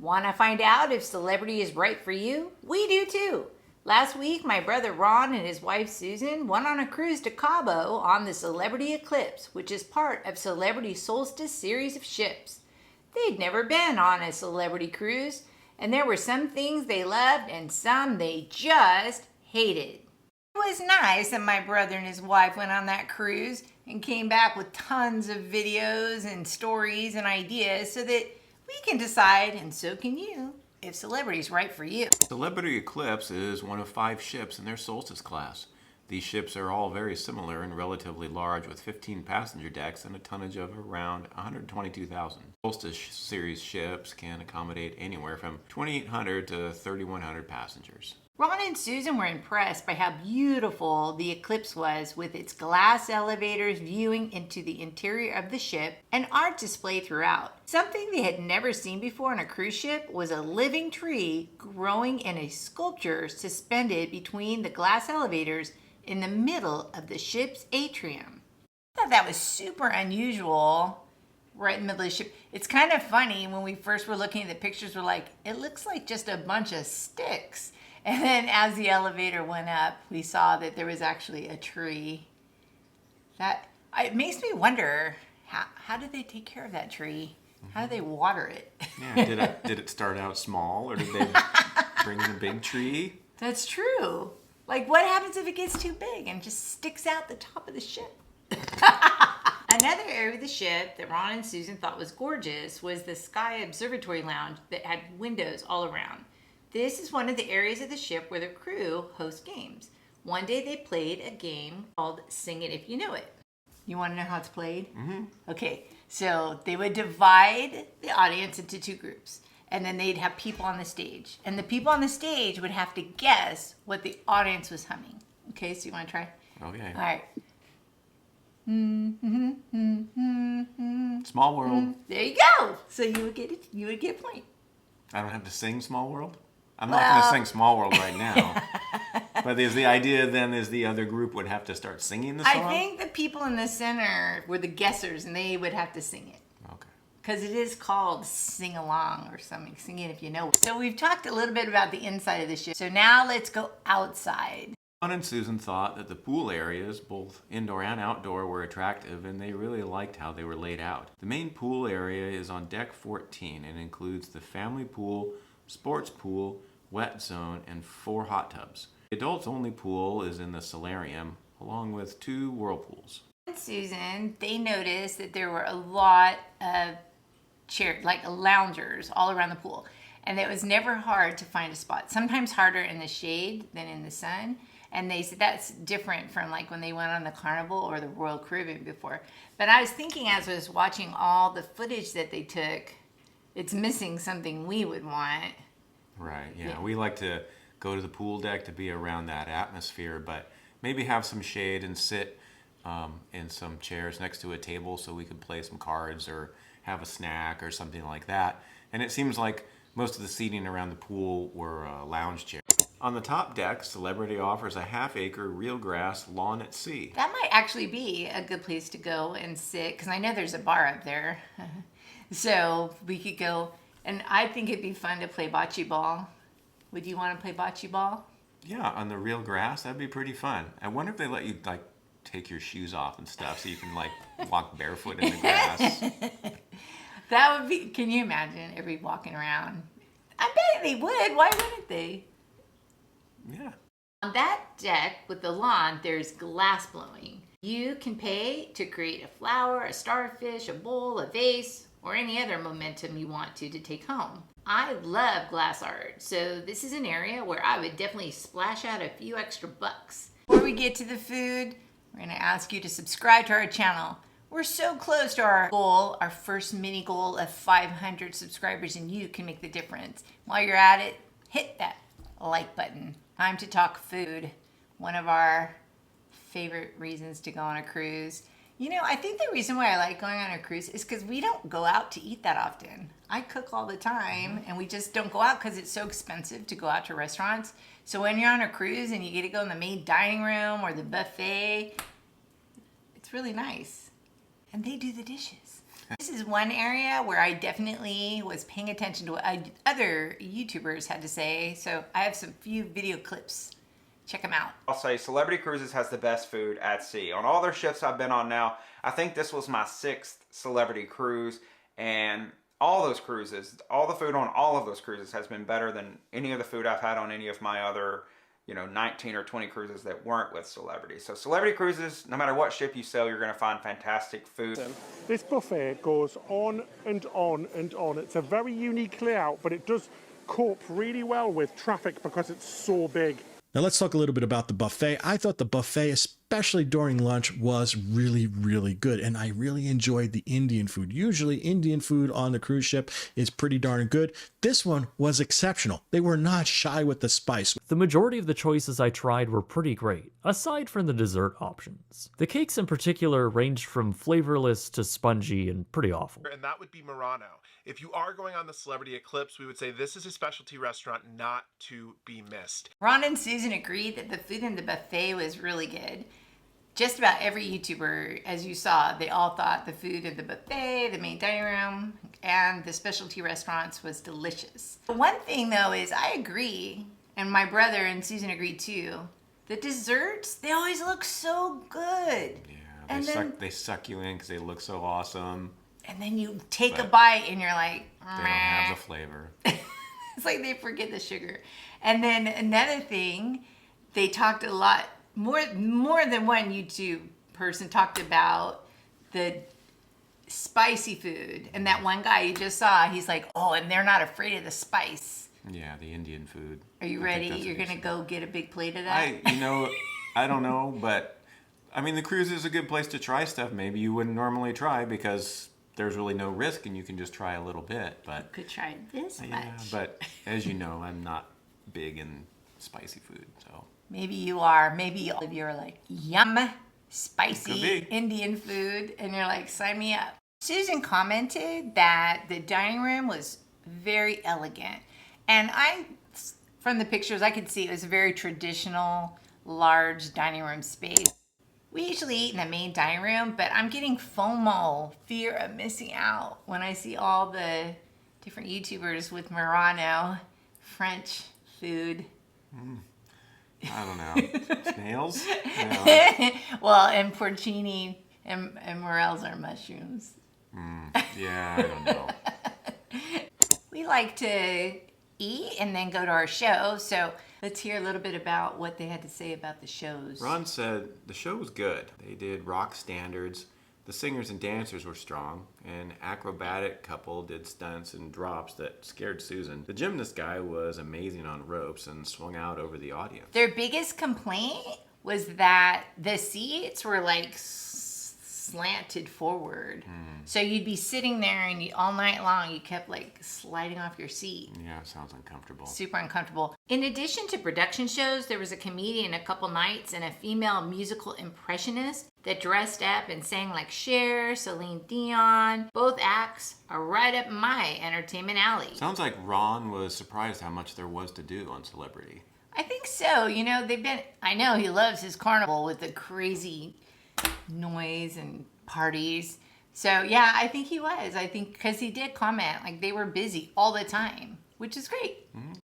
Want to find out if celebrity is right for you? We do too. Last week, my brother Ron and his wife Susan went on a cruise to Cabo on the Celebrity Eclipse, which is part of Celebrity Solstice series of ships. They'd never been on a celebrity cruise, and there were some things they loved and some they just hated. It was nice that my brother and his wife went on that cruise and came back with tons of videos and stories and ideas so that we can decide, and so can you, if celebrity is right for you. Celebrity Eclipse is one of 5 ships in their Solstice class. These ships are all very similar and relatively large, with 15 passenger decks and a tonnage of around 122,000. Solstice series ships can accommodate anywhere from 2,800 to 3,100 passengers. Ron and Susan were impressed by how beautiful the Eclipse was, with its glass elevators viewing into the interior of the ship and art display throughout. Something they had never seen before on a cruise ship was a living tree growing in a sculpture suspended between the glass elevators in the middle of the ship's atrium. I thought that was super unusual, right in the middle of the ship. It's kind of funny, when we first were looking at the pictures, we're like, it looks like just a bunch of sticks. And then as the elevator went up, we saw that there was actually a tree. It makes me wonder, how did they take care of that tree? How do they water it? Yeah, did it start out small, or did they bring in a big tree? That's true. Like, what happens if it gets too big and just sticks out the top of the ship? Another area of the ship that Ron and Susan thought was gorgeous was the Sky Observatory Lounge that had windows all around. This is one of the areas of the ship where the crew hosts games. One day they played a game called Sing It If You Know It. You want to know how it's played? Mm-hmm. Okay, so they would divide the audience into 2 groups, and then they'd have people on the stage. And the people on the stage would have to guess what the audience was humming. Okay, so you want to try? Okay. All right. Small World. There you go. So you would get a point. I don't have to sing Small World? I'm not going to sing Small World right now. But is the idea then is the other group would have to start singing the song? I think the people in the center were the guessers, and they would have to sing it. Okay. Because it is called Sing Along or something. Sing It If You Know It. So we've talked a little bit about the inside of the ship. So now let's go outside. Ron and Susan thought that the pool areas, both indoor and outdoor, were attractive, and they really liked how they were laid out. The main pool area is on deck 14 and includes the family pool, sports pool, wet zone, and 4 hot tubs. The adults only pool is in the Solarium, along with 2 whirlpools. And Susan, they noticed that there were a lot of chairs, like loungers, all around the pool. And it was never hard to find a spot. Sometimes harder in the shade than in the sun. And they said that's different from like when they went on the Carnival or the Royal Caribbean before. But I was thinking, as I was watching all the footage that they took, it's missing something we would want. Right, yeah. We like to go to the pool deck to be around that atmosphere, but maybe have some shade and sit in some chairs next to a table so we could play some cards or have a snack or something like that. And it seems like most of the seating around the pool were lounge chairs. On the top deck, Celebrity offers a half-acre real grass lawn at sea. That might actually be a good place to go and sit, because I know there's a bar up there. So we could go, and I think it'd be fun to play bocce ball. Would you want to play bocce ball? Yeah, on the real grass, that'd be pretty fun. I wonder if they let you like take your shoes off and stuff so you can like walk barefoot in the grass. That would be, can you imagine everybody walking around? I bet they would. Why wouldn't they? Yeah. On that deck with the lawn, there's glass blowing. You can pay to create a flower, a starfish, a bowl, a vase, or any other momentum you want to take home. I love glass art, so this is an area where I would definitely splash out a few extra bucks. Before we get to the food, we're going to ask you to subscribe to our channel. We're so close to our goal, our first mini goal of 500 subscribers, and you can make the difference. While you're at it, hit that like button. Time to talk food, one of our favorite reasons to go on a cruise. You know, I think the reason why I like going on a cruise is because we don't go out to eat that often. I cook all the time, and we just don't go out because it's so expensive to go out to restaurants. So when you're on a cruise and you get to go in the main dining room or the buffet, it's really nice. And they do the dishes. This is one area where I definitely was paying attention to what other YouTubers had to say. So I have some few video clips. Check them out. I'll say Celebrity Cruises has the best food at sea. On all their ships I've been on now, I think this was my 6th Celebrity Cruise, and all those cruises, all the food on all of those cruises has been better than any of the food I've had on any of my other, 19 or 20 cruises that weren't with Celebrity. So Celebrity Cruises, no matter what ship you sail, you're going to find fantastic food. This buffet goes on and on and on. It's a very unique layout, but it does cope really well with traffic because it's so big. Now let's talk a little bit about the buffet. I thought the buffet, especially during lunch, was really, really good. And I really enjoyed the Indian food. Usually Indian food on the cruise ship is pretty darn good. This one was exceptional. They were not shy with the spice. The majority of the choices I tried were pretty great, aside from the dessert options. The cakes in particular ranged from flavorless to spongy and pretty awful. And that would be Murano. If you are going on the Celebrity Eclipse, we would say this is a specialty restaurant not to be missed. Ron and Susan agreed that the food in the buffet was really good. Just about every YouTuber, as you saw, they all thought the food in the buffet, the main dining room, and the specialty restaurants was delicious. One thing though is I agree, and my brother and Susan agreed too, the desserts, they always look so good. Yeah, they suck you in because they look so awesome. And then you take a bite and you're like, they don't have the flavor. It's like they forget the sugar. And then another thing, they talked a lot, more than one YouTube person talked about the spicy food. And that one guy you just saw, he's like, oh, and they're not afraid of the spice. Yeah, the Indian food. Are you ready? You're going to go get a big plate of that? I don't know, but I mean, the cruise is a good place to try stuff maybe you wouldn't normally try because there's really no risk and you can just try a little bit. But you could try this much. Yeah, but as you know, I'm not big in spicy food, so. Maybe you are. Maybe all of you are like, yum, spicy Indian food. And you're like, sign me up. Susan commented that the dining room was very elegant. And from the pictures, I could see it was a very traditional, large dining room space. We usually eat in the main dining room, but I'm getting FOMO, fear of missing out, when I see all the different YouTubers with Murano, French food. I don't know. Snails? No. Well, and porcini and morels are mushrooms. Yeah, I don't know. We like to eat and then go to our show, so let's hear a little bit about what they had to say about the shows. Ron said the show was good. They did rock standards. The singers and dancers were strong. An acrobatic couple did stunts and drops that scared Susan. The gymnast guy was amazing on ropes and swung out over the audience. Their biggest complaint was that the seats were like slanted forward. So you'd be sitting there and all night long you kept like sliding off your seat. Yeah, it sounds uncomfortable. Super uncomfortable. In addition to production shows, there was a comedian a couple nights and a female musical impressionist that dressed up and sang like Cher, Celine Dion. Both acts are right up my entertainment alley. Sounds like Ron was surprised how much there was to do on Celebrity. I think so. I know he loves his carnival with the crazy noise and parties. So yeah, I think he was. I think because he did comment like they were busy all the time, which is great.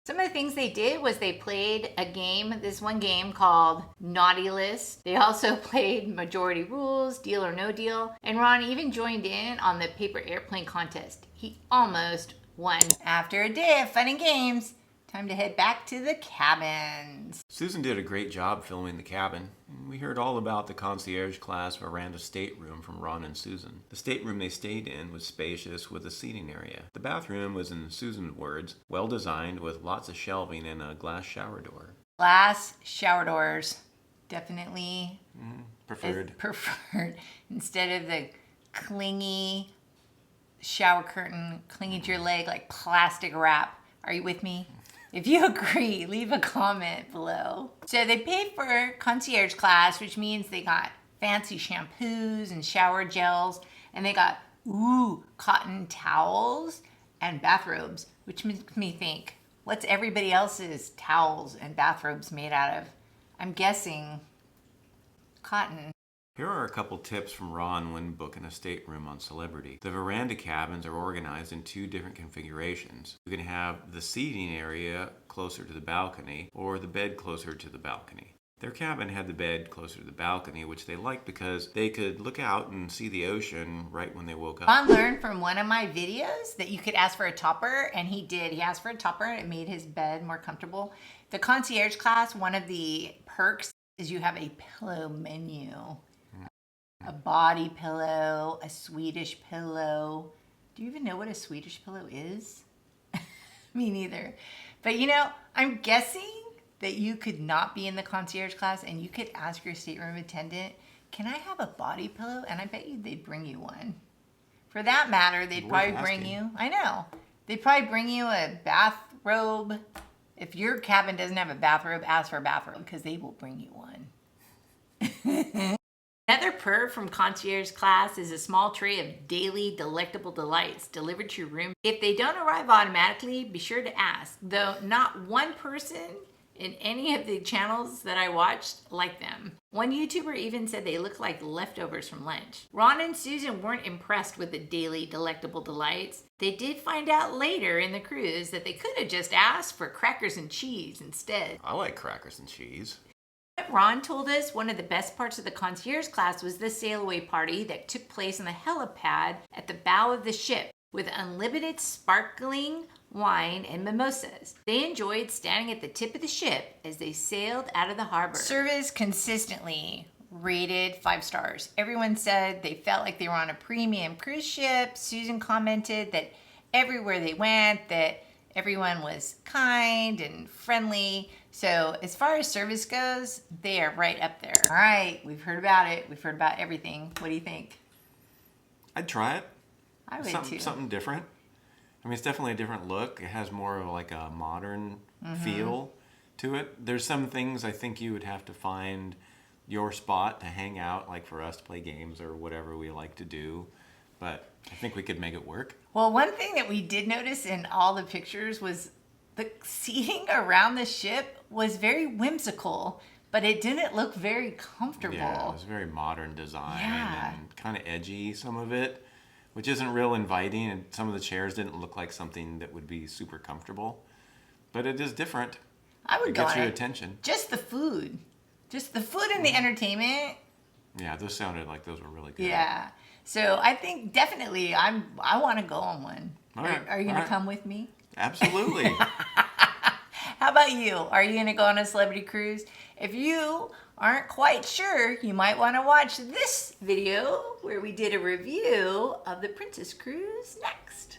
Some of the things they did was they played a game, this one game called Naughty List. They also played Majority Rules, Deal or No Deal, and Ron even joined in on the paper airplane contest. He almost won. After a day of fun and games, time to head back to the cabins. Susan did a great job filming the cabin. We heard all about the Concierge Class veranda stateroom from Ron and Susan. The stateroom they stayed in was spacious with a seating area. The bathroom was, in Susan's words, well designed with lots of shelving and a glass shower door. Glass shower doors, definitely Preferred. Instead of the clingy shower curtain clinging to your leg like plastic wrap. Are you with me? If you agree, leave a comment below. So they paid for Concierge Class, which means they got fancy shampoos and shower gels, and they got, cotton towels and bathrobes, which makes me think, what's everybody else's towels and bathrobes made out of? I'm guessing cotton. Here are a couple tips from Ron when booking a stateroom on Celebrity. The veranda cabins are organized in 2 different configurations. You can have the seating area closer to the balcony or the bed closer to the balcony. Their cabin had the bed closer to the balcony, which they liked because they could look out and see the ocean right when they woke up. Ron learned from one of my videos that you could ask for a topper, and he did. He asked for a topper, and it made his bed more comfortable. The Concierge Class, one of the perks is you have a pillow menu. A body pillow, a Swedish pillow. Do you even know what a Swedish pillow is? Me neither. But you know, I'm guessing that you could not be in the Concierge Class and you could ask your stateroom attendant, can I have a body pillow? And I bet you they'd bring you one. For that matter, they'd probably bring you, I know, they'd probably bring you a bathrobe. If your cabin doesn't have a bathrobe, ask for a bathrobe because they will bring you one. Another perk from Concierge Class is a small tray of daily delectable delights delivered to your room. If they don't arrive automatically, be sure to ask. Though not one person in any of the channels that I watched liked them. One YouTuber even said they look like leftovers from lunch. Ron and Susan weren't impressed with the daily delectable delights. They did find out later in the cruise that they could have just asked for crackers and cheese instead. I like crackers and cheese. Ron told us one of the best parts of the Concierge Class was the Sailaway party that took place on the helipad at the bow of the ship with unlimited sparkling wine and mimosas. They enjoyed standing at the tip of the ship as they sailed out of the harbor. Service consistently rated 5 stars. Everyone said they felt like they were on a premium cruise ship. Susan commented that everywhere they went, that everyone was kind and friendly. So as far as service goes, they are right up there. All right, we've heard about it. We've heard about everything. What do you think? I'd try it. I would too. Something different. I mean, it's definitely a different look. It has more of like a modern feel to it. There's some things I think you would have to find your spot to hang out, like for us to play games or whatever we like to do. But I think we could make it work. Well, one thing that we did notice in all the pictures was the seating around the ship was very whimsical, but it didn't look very comfortable. Yeah, it was very modern design and kind of edgy, some of it, which isn't real inviting. And some of the chairs didn't look like something that would be super comfortable. But it is different. I would it go gets on your it. attention. Just the food. Just the food and the entertainment. Yeah, those sounded like those were really good. Yeah. So I think definitely I want to go on one. All right. Are you going to come with me? Absolutely. How about you? Are you going to go on a celebrity cruise? If you aren't quite sure, you might want to watch this video where we did a review of the Princess Cruise next.